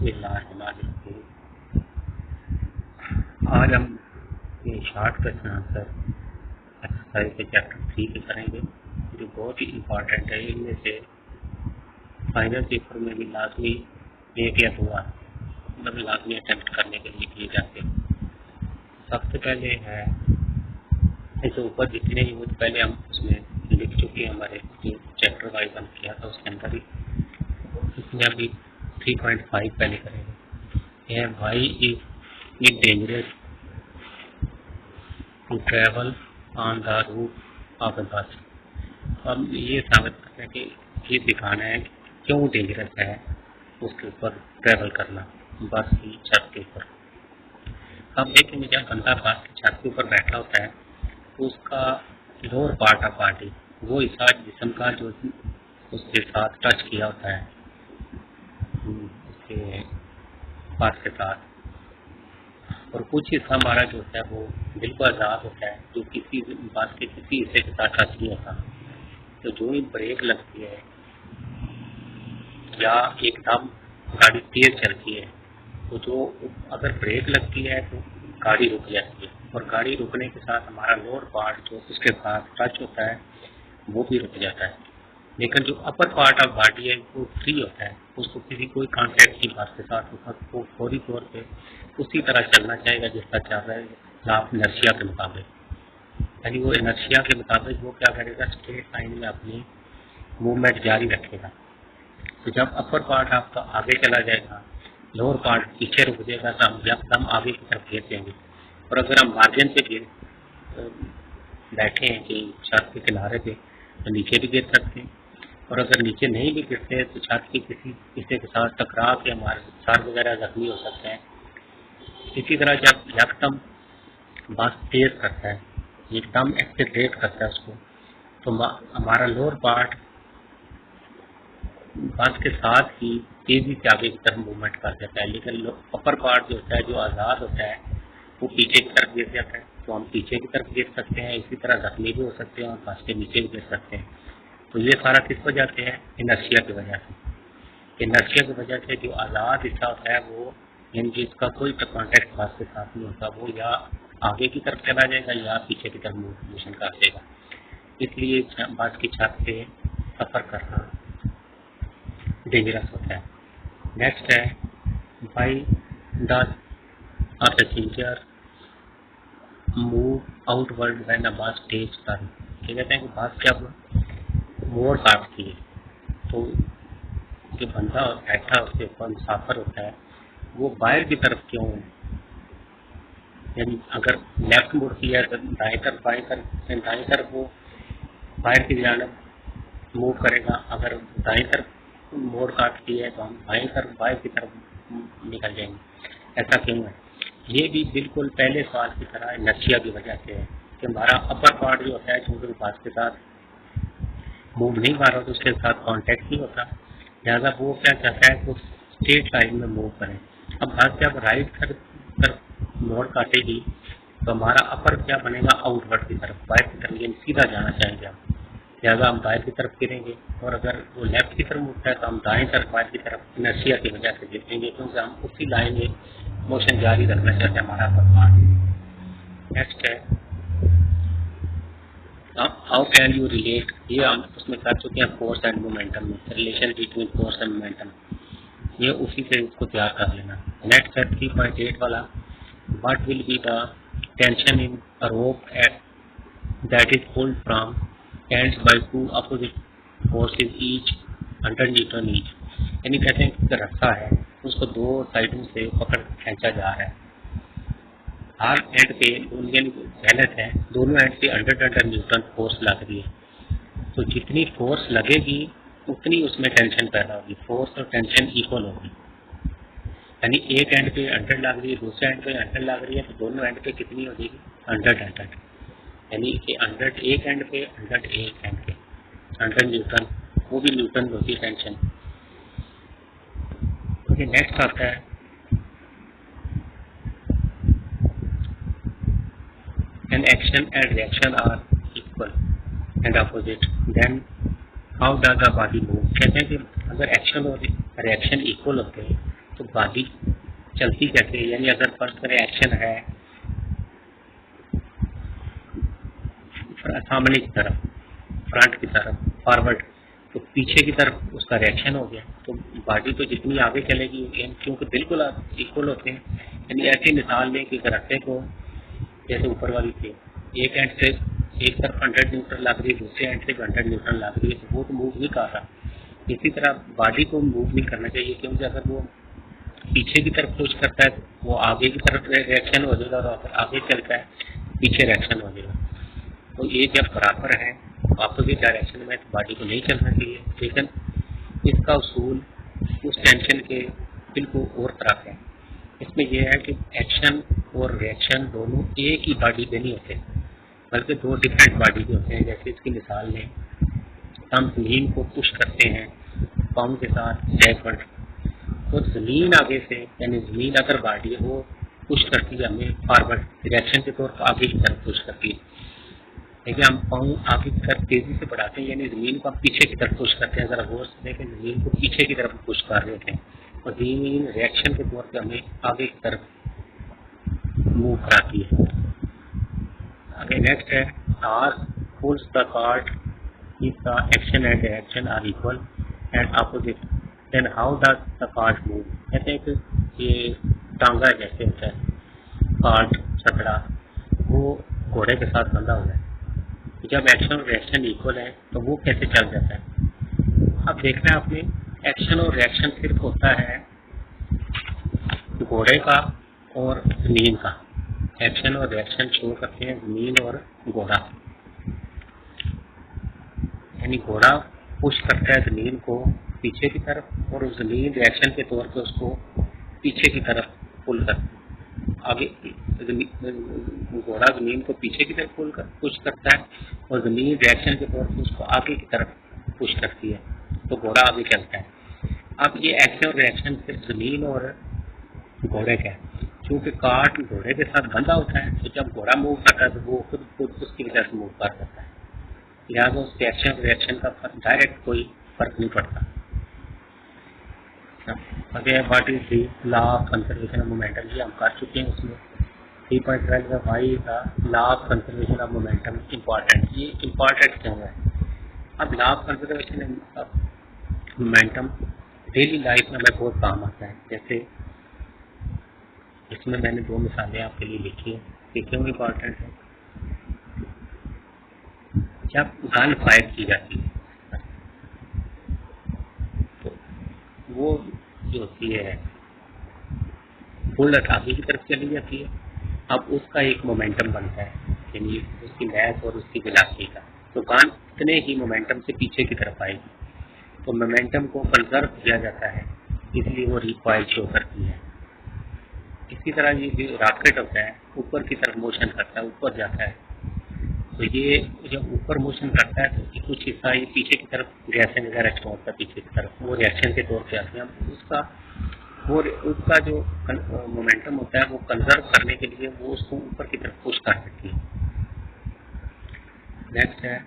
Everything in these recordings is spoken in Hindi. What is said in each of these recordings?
बिस्मिल्लाहिर्रहमानिर्रहीम। आज हम ये शॉर्ट क्वेश्चन आंसर एक्सरसाइज के चैप्टर 3 के करेंगे, जो बहुत ही इम्पोर्टेंट है। इनमें से फाइनल पेपर में भी लाजमी एक या दो मतलब लाजमी अटेम्प्ट करने के लिए किए जाते हैं। सबसे पहले है इसे ऊपर जितने ही वो पहले हम उसमें लिख चुके हैं, हमारे जो चैप्टर वाइज हम किया था उसके अंदर ही। इसमें अभी 3.5 पहले करेंगे। यह why is it dangerous to travel on the route of the bus. अब ये साबित करना है कि ये दिखाना है कि क्यों डेंजरस है उसके ऊपर ट्रेवल करना, बस की छत के ऊपर। अब देखेंगे जब बंदा बस की छत के ऊपर बैठा होता है तो उसका लोअर पार्ट ऑफ बॉडी, वो हिस्सा जिस्म का जो उसके साथ टच किया होता है उसके बस के साथ, और कुछ हिस्सा हमारा जो होता है वो बिल्कुल आज़ाद होता है, जो किसी बस के किसी हिस्से के साथ टच नहीं होता। तो जो ही ब्रेक लगती है या एकदम गाड़ी तेज चलती है, तो जो अगर ब्रेक लगती है तो गाड़ी रुक जाती है, और गाड़ी रुकने के साथ हमारा लोअर पार्ट जो उसके साथ टच होता है वो भी रुक जाता है। लेकिन जो अपर पार्ट ऑफ बॉडी है वो फ्री होता है, उसको किसी कोई कॉन्टैक्ट की बात के साथ वो फौरी तौर पे उसी तरह चलना चाहेगा जिस तरह चल रहा है आप इनर्शिया के मुताबिक। यानी वो इनर्शिया के मुताबिक वो क्या करेगा, स्ट्रेट लाइन में अपनी मूवमेंट जारी रखेगा। तो जब अपर पार्ट आपका आगे चला जाएगा, लोअर पार्ट पीछे रुक जाएगा, तो हम एकदम आगे की तरफ गिर जाएंगे। और अगर हम मार्जिन पे बैठे हैं कि छत के किनारे पे, तो नीचे भी गिर सकते हैं, और अगर नीचे नहीं भी गिरते तो छत के किसी हिस्से के साथ टकरा के हमारे सर वगैरह जख्मी हो सकते हैं। इसी तरह जब यकदम बस तेज करता है, एकदम एक्सीलरेट करता है उसको, तो हमारा लोअर पार्ट बस के साथ ही तेजी से आगे की तरफ मूवमेंट कर देता है, लेकिन अपर पार्ट जो होता है जो आज़ाद होता है वो पीछे की तरफ गिर जाता है। तो हम पीछे की तरफ गिर सकते हैं, इसी तरह जख्मी भी हो सकते हैं और बस के नीचे भी गिर सकते हैं। तो ये सारा किस वजह से है, इनर्शिया की वजह से। इनर्शिया की वजह से जो आज़ाद हिस्सा होता है वो, यानी जिसका कोई कॉन्टैक्ट बस के साथ नहीं होता, वो या आगे की तरफ चला जाएगा या पीछे की तरफ मोशन कर देगा। इसलिए बस की छत से सफ़र करना डेंजरस होता है। नेक्स्ट है by the passenger move outward when a बस टेक्स टर्न। ये कहते हैं कि बस जब मोड़ काटती है तो जो बंदा बैठा उसके ऊपर मुसाफिर होता है वो बाहर की तरफ क्यों, यानी अगर लेफ्ट मुड़ती है तो दाएं तरफ, दाएं तरफ वो बाहर की जानब मूव करेगा। अगर दाएं तरफ मोड़ काटती है तो हम बाएं की तरफ निकल जाएंगे। ऐसा क्यों है? ये भी बिल्कुल पहले सवाल की तरह इनर्शिया की वजह से है कि हमारा अपर पार्ट जो होता है चूंकि बस के साथ मूव नहीं कर रहा तो उसके साथ कांटेक्ट नहीं होता, लिहाजा वो क्या चाहता है तो स्ट्रेट लाइन में मूव करें। अब बस जब राइट तरफ मोड़ काटेगी तो हमारा अपर क्या बनेगा, आउटवर्ड की तरफ, बाहर की तरफ, यानी सीधा जाना चाहेंगे हम, लिहाजा हम बाहर की तरफ गिरेंगे। और अगर वो लेफ्ट की तरफ मुड़ता है तो हम दाएं तरफ, बाहर की तरफ इनर्शिया की वजह से गिरेंगे, क्योंकि हम उसी लाइन में मोशन जारी रखना चाहते हैं हमारा अपर पार्ट। नेक्स्ट है हाउ कैन यू रिलेट, ये हम उसमें कर चुके हैं फोर्स एंड मोमेंटम में, relation between force and momentum, ये उसी से इसको तैयार कर लेना। नेक्स्ट है 3.8 वाला, what will be the tension in a rope at that is pulled from ends by two opposite forces each 100 Newton each. यानी कहते हैं कि रस्सा है उसको दो साइडों से पकड़ खींचा जा रहा है, हर एंड पे बैलेंस है, दोनों एंड पे 100 न्यूटन फोर्स लग रही है। तो जितनी फोर्स लगेगी उतनी उसमें टेंशन पैदा होगी, फोर्स और टेंशन इक्वल होगी। यानी एक एंड पे 100 लग रही है, दूसरे एंड पे 100 लग रही है, तो दोनों एंड पे कितनी हो जाएगी, 100। यानी कि 100 एक एंड पे, 100 एक एंड पे, 100 न्यूटन, वो भी न्यूटन होती है टेंशन। नेक्स्ट आता है an action and reaction are equal and opposite, then how does the body move। कहते हैं कि अगर एक्शन और रिएक्शन इक्वल होते हैं तो बॉडी चलती कैसे है, यानी अगर फर्स्ट करें एक्शन है सामने की तरफ, फ्रंट की तरफ, फॉरवर्ड, तो पीछे की तरफ उसका रिएक्शन हो गया, तो बॉडी तो जितनी आगे चलेगी, क्योंकि बिल्कुल इक्वल होते हैं। यानी ऐसी मिसाल लें कि रस्ते को जैसे ऊपर वाली थी, एक एंड से एक तरफ 100 न्यूटन लग रही है, दूसरे एंड से 100 न्यूटन लग रही है, तो वो तो मूव नहीं कर रहा। इसी तरह बॉडी को मूव नहीं करना चाहिए, क्योंकि अगर वो पीछे की तरफ पुश करता है तो वो आगे की तरफ रिएक्शन हो जाएगा, और अगर आगे चलता है पीछे रिएक्शन हो जाएगा। तो ये जब बराबर है अपोजिट डायरेक्शन में, तो बॉडी को नहीं चलना चाहिए। लेकिन इसका उसूल उस टेंशन के बिल्कुल और तरफ है। इसमें यह है कि एक्शन और रिएक्शन दोनों एक ही बॉडी पे नहीं होते, बल्कि दो डिफरेंट बॉडी के होते हैं। जैसे इसकी मिसाल लें, हम ज़मीन को पुश करते हैं पाँव के साथ बैकवर्ड, तो ज़मीन आगे से, यानी ज़मीन अगर बॉडी है वो पुश करती है हमें फॉरवर्ड, रिएक्शन के तौर पर आगे की तरफ पुश करती है। लेकिन हम पाँव आगे की तरफ तेजी से बढ़ाते हैं, यानी ज़मीन को हम पीछे की तरफ पुश करते हैं। ज़रा गौर से देखें, ज़मीन को पीछे की तरफ पुश कर रहे हैं, और ज़मीन रिएक्शन के तौर पे हमें आगे की तरफ मूव कराती है। आगे नेक्स्ट है, task pulls the cart if the action and reaction are equal and opposite, then how does the cart move. कहते हैं कि ये टांगा जैसे होता है, कार्ट छकड़ा वो घोड़े के साथ बंधा हुआ है, जब एक्शन और रिएक्शन इक्वल है तो वो कैसे चल जाता है। अब देखना है आपने, एक्शन और रिएक्शन सिर्फ होता है घोड़े का और ज़मीन का। एक्शन और रिएक्शन शो करते हैं ज़मीन और घोड़ा, यानी घोड़ा पुश करता है ज़मीन को पीछे की तरफ, और ज़मीन रिएक्शन के तौर पे उसको पीछे की तरफ पुल करती है। आगे घोड़ा ज़मीन को पीछे की तरफ पुश करता है, और ज़मीन रिएक्शन के तौर पे उसको आगे की तरफ पुश करती है, तो घोड़ा आगे चलता है। अब ये एक्शन और रिएक्शन सिर्फ ज़मीन और घोड़े का है, क्योंकि कार्ट घोड़े के साथ बंधा होता है, तो जब घोड़ा मूव करता है तो वो खुद उसकी वजह से मूव कर सकता है, लिहाजा उसके एक्शन और रिएक्शन का डायरेक्ट कोई फर्क नहीं पड़ता। अगर what is the law of conservation of momentum, ये हम कर चुके हैं। उसमें 3.12 का वाई का law of conservation of momentum important, ये इम्पॉर्टेंट क्यों है। अब law of conservation of momentum daily life में हमें बहुत काम आता है। जैसे इसमें मैंने दो मिसालें आपके लिए लिखी हैं कि क्यों इम्पॉर्टेंट है। जब गन फायर की जाती है तो वो जो होती है बुलेट आगे की तरफ चली जाती है। अब उसका एक मोमेंटम बनता है, यानी उसकी मैथ और उसकी वेलोसिटी का, तो गन इतने ही मोमेंटम से पीछे की तरफ आएगी, तो मोमेंटम को कंजर्व किया जाता है, इसलिए वो रिकॉइल शो करती है। इसी तरह ये जो रॉकेट होता है ऊपर की तरफ मोशन करता है, ऊपर जाता है, तो ये जब ऊपर मोशन करता है तो कुछ हिस्सा ये पीछे की तरफ गैसें वगैरह छोड़ता है पीछे की तरफ, वो रिएक्शन के तौर पे आती है। उसका जो मोमेंटम होता है वो कंजर्व करने के लिए वो उसको ऊपर की तरफ पुश कर सकती है। नेक्स्ट है,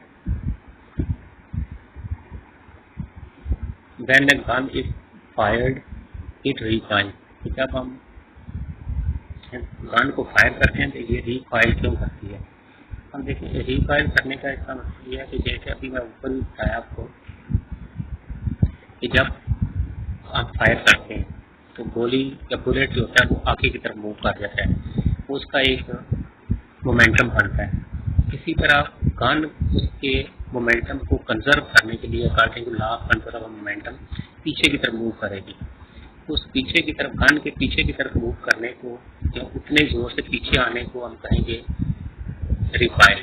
when a gun is fired it recoil. जब हम गन को फायर करते हैं तो ये रिकॉइल क्यों करती है। हम देखिए, रिकॉइल करने का इसका मतलब यह है कि जैसे अभी मैं ऊपर ही बताया आपको कि जब आप फायर करते हैं तो गोली या बुलेट जो होता है वो आगे की तरफ मूव कर जाता है, उसका एक मोमेंटम बनता है। इसी तरह गन उसके मोमेंटम को कंजर्व करने के लिए according to law of conserve of momentum पीछे की तरफ मूव करेगी। उस पीछे की तरफ, गन के पीछे की तरफ मूव करने को या उतने जोर से पीछे आने को हम कहेंगे रिकॉइल।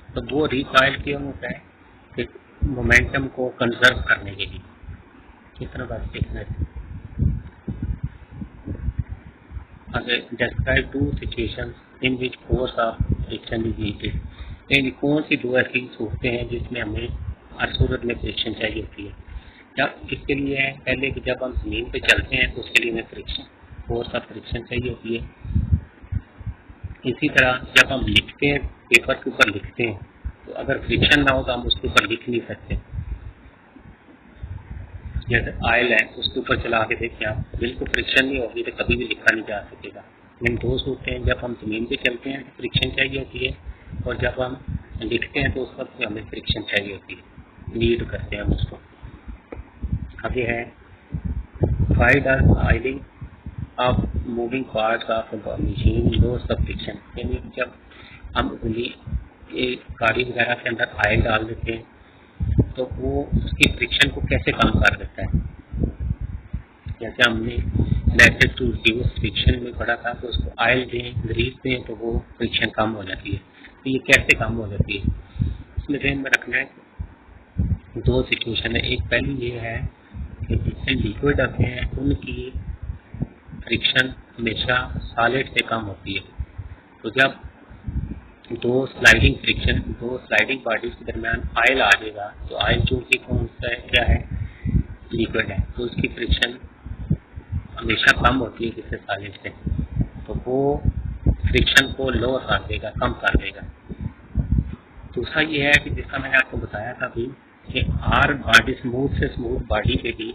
तो वो रिकॉइल क्यों होता है कि मोमेंटम को कंजर्व करने के लिए। कितना बात सीखना है। अगर describe two situations in which force of friction is needed, यानी कौन सी दो ऐसी सूरतें हैं जिसमें हमें हर सूरत में फ्रिक्शन चाहिए होती है। जब इसके लिए है पहले कि जब हम जमीन पे चलते हैं तो उसके लिए हमें फ्रिक्शन, फोर्स ऑफ फ्रिक्शन चाहिए होती है। इसी तरह जब हम लिखते हैं, पेपर के ऊपर लिखते हैं, तो अगर फ्रिक्शन ना हो तो हम उसके ऊपर लिख नहीं सकते। जैसे आयल है उसके ऊपर चला के देखें आप, बिल्कुल फ्रिक्शन नहीं होगी तो कभी भी लिखा नहीं जा सकेगा। लेकिन दो सूरतें हैं, जब हम ज़मीन पे चलते हैं तो फ्रिक्शन चाहिए होती है, और जब हम लिखते हैं तो उस वक्त हमें फ्रिक्शन चाहिए होती है, नीड करते हैं हम उसको। आगे है why does oiling of moving parts of machine loss the friction, यानी जब हम गाड़ी वगैरह के अंदर आयल डाल देते हैं तो वो उसकी फ्रिक्शन को कैसे कम कर देता है। जैसे हमने मेथड टू रिड्यूस फ्रिक्शन में पढ़ा था, तो उसको आयल दें, ग्रीस दें तो वो फ्रिक्शन कम हो जाती है। तो ये कैसे कम हो जाती है, इसमें ध्यान में रखना है दो सिचुएशन है। एक पहली ये है कि जिससे लिक्विड आते हैं उनकी फ्रिक्शन हमेशा सॉलिड से कम होती है। तो जब दो स्लाइडिंग बॉडीज के दरमियान आयल आ जाएगा, तो आयल चूंकि कौन सा है, क्या है, लिक्विड है, तो उसकी फ्रिक्शन हमेशा कम होती है किसी सॉलिड से, तो वो फ्रिक्शन को लो कर देगा, कम कर देगा। दूसरा ये है कि जिसका मैंने आपको बताया था अभी कि आर बॉडी स्मूथ से स्मूथ बॉडी पे भी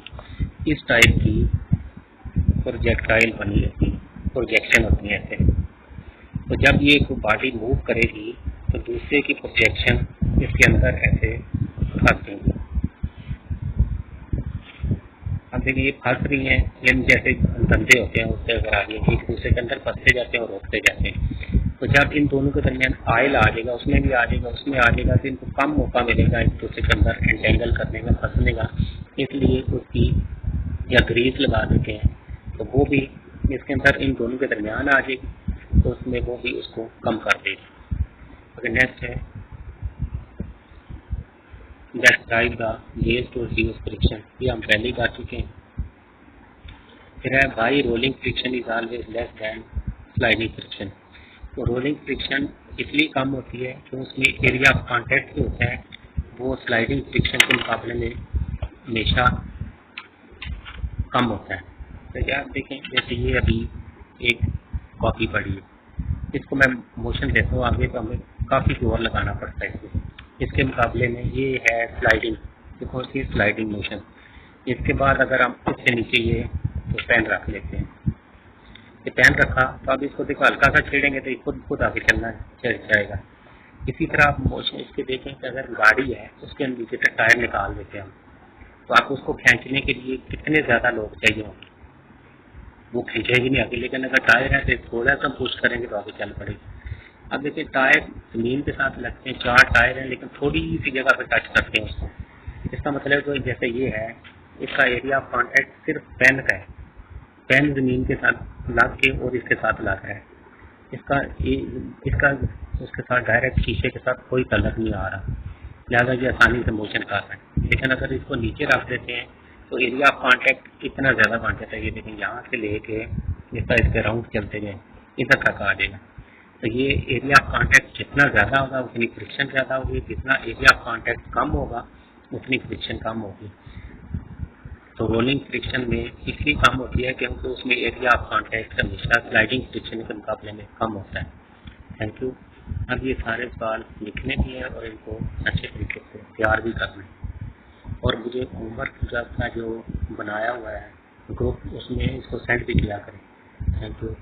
इस टाइप की प्रोजेक्टाइल बनी रहती है, प्रोजेक्शन होती है ऐसे। तो जब ये बॉडी मूव करेगी तो दूसरे की प्रोजेक्शन इसके अंदर ऐसे फंस देंगी। अब देखिए ये फंस रही हैं, ये जैसे धंधे होते हैं उससे अगर आगे एक दूसरे के अंदर फंसते जाते हैं और रोकते जाते हैं। तो जब इन दोनों के दरमियान आयल आ जाएगा, उसमें भी आ जाएगा, उसमें आ जाएगा, तो इनको कम मौका मिलेगा एक दूसरे के अंदर एंटेंगल करने का, फंसने का। इसलिए उसकी या ग्रीस लगा देते हैं, तो वो भी इसके अंदर इन दोनों के दरमियान आ जाएगी, तो उसमें वो भी उसको कम कर देगी। अगर नेक्स्ट है describe the ways to reduce friction, ये हम पहले ही कर चुके हैं। फिर है by rolling friction is always less than sliding friction. तो रोलिंग फ्रिक्शन इसलिए कम होती है कि उसमें एरिया ऑफ कॉन्टैक्ट जो होता है वो स्लाइडिंग फ्रिक्शन के मुकाबले में हमेशा कम होता है। तो यार देखें, जैसे ये अभी एक कॉपी पड़ी है, इसको मैं मोशन देता हूँ आगे, तो हमें काफ़ी जोर लगाना पड़ता है इसमें। इसके मुकाबले में ये है स्लाइडिंग, देखो इसकी स्लाइडिंग मोशन। इसके बाद अगर हम इससे नीचे ये तो पेन रख लेते हैं, ये पेन रखा तो अब इसको देखो हल्का सा छेड़ेंगे तो ये खुद आगे चलना चल जाएगा। इसी तरह आप मोशन इसके देखें कि अगर गाड़ी है उसके नीचे से टायर निकाल देते हैं हम, तो आप उसको खींचने के लिए कितने ज़्यादा लोग चाहिए होंगे, वो खींचेगी नहीं आगे। लेकिन अगर टायर है तो थोड़ा सा पुश करेंगे तो आगे चल पड़ेगी। अब देखिए टायर जमीन के साथ लगते हैं, 4 टायर हैं, लेकिन थोड़ी सी जगह पे टच करते हैं उसको। इसका मतलब तो जैसे ये है, इसका एरिया ऑफ कॉन्टैक्ट सिर्फ पेन का है, पेन जमीन के साथ लग के और इसके साथ लग रहा है, इसका उसके साथ डायरेक्ट शीशे के साथ कोई तलक नहीं आ रहा, लिहाजा ये आसानी से मोशन कर रहा है। लेकिन अगर इसको नीचे रख देते हैं तो एरिया ऑफ कॉन्टैक्ट कितना ज़्यादा बन जाता है, ये देखें यहाँ से लेके इसके राउंड चलते गए इधर तक आ जाएगा। तो ये एरिया ऑफ कॉन्टैक्ट जितना ज़्यादा होगा उतनी फ्रिक्शन ज़्यादा होगी, जितना एरिया ऑफ कॉन्टैक्ट कम होगा उतनी फ्रिक्शन कम होगी। तो रोलिंग फ्रिक्शन में इसलिए कम होती है क्योंकि उसमें एरिया ऑफ कॉन्टैक्ट हमेशा स्लाइडिंग फ्रिक्शन के मुकाबले में कम होता है। Thank you. अब ये सारे सवाल लिखने भी हैं और इनको अच्छे तरीके से तैयार भी करना है, और मुझे होमवर्क जो अपना जो बनाया हुआ है ग्रुप उसमें इसको सेंड भी किया करें। Thank you.